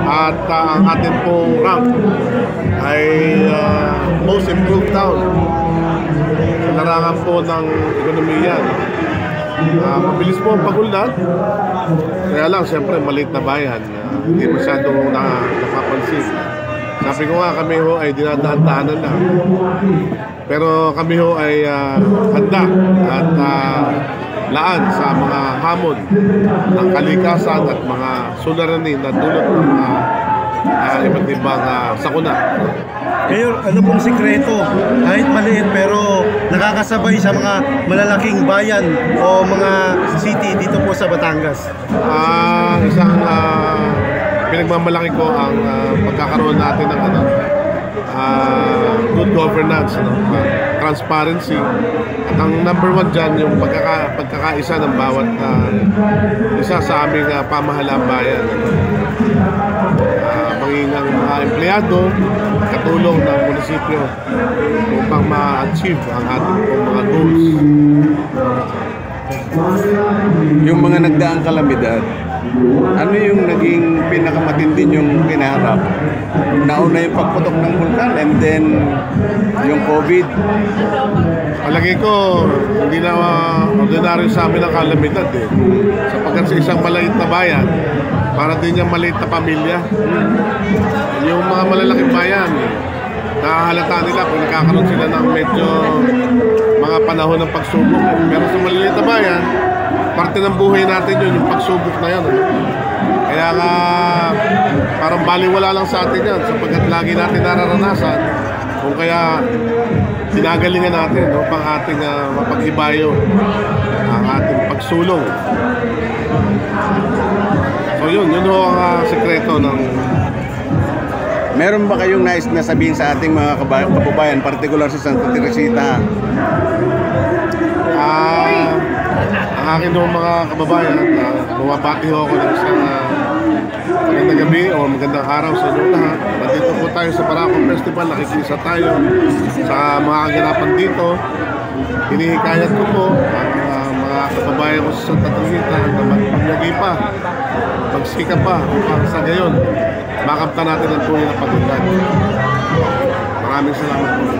At ang atin pong rank ay most improved town sa larangan po ng ekonomiya, no? Mabilis po ang pag-unlad, kaya lang siyempre maliit na bayan, hindi masyadong napapansin. Sabi ko nga, kami ho ay dinadaan-daanan lang, pero kami ho ay handa at laan sa mga hamon ng kalikasan at mga suliranin na dulot ng mga iba't ibang sakuna. Mayor, ano pong sikreto kahit maliit pero nakakasabay sa mga malalaking bayan o mga city dito po sa Batangas? Isang pinagmamalaki ko ang pagkakaroon natin ng good governance, transparency, at ang number one dyan yung pagkakaisa ng bawat isa sa aming pamahalaan bayan, maging ang mga empleyado, katulong ng munisipyo upang ma-achieve ang ating mga goals. Yung mga nagdaang kalamidad, ano yung naging pinakamatindi yung kinaharap? Nauna yung pagputok ng bulkan and then yung COVID. Palagi ko, hindi na ordinaryo sa amin ang kalamidad sapagkat sa isang maliit na bayan, para din yung maliit na pamilya. Yung mga malalaking bayan, nahahalata nila kung nagkakaroon sila ng medyo mga panahon ng pagsubok. Pero sa maliliit na bayan, parte ng buhay natin yun, yung pagsubok na yan. Kaya nga, parang baliwala lang sa atin yan, sapagkat lagi natin nararanasan. Kung kaya, tinagalingan natin upang ating mapag-ibayo ang ating pagsulong. So yun ho ang sekreto ng... Meron ba kayong nais na sabihin sa ating mga kababayan, partikular sa Santa Teresita? Ang akin mga kababayan, bumabati ho ako ng isang magandang gabi o magandang araw sa inyo lahat. Nandito po tayo sa Barako Festival, nakikisa tayo sa mga kaganapan dito. Hinihikayat ko po ang mga kababayan ko sa Santa Teresita na magpanyagi pa, magsikap pa upang sa gayon makamta natin ang tunay na pag-unlad. Maraming salamat po.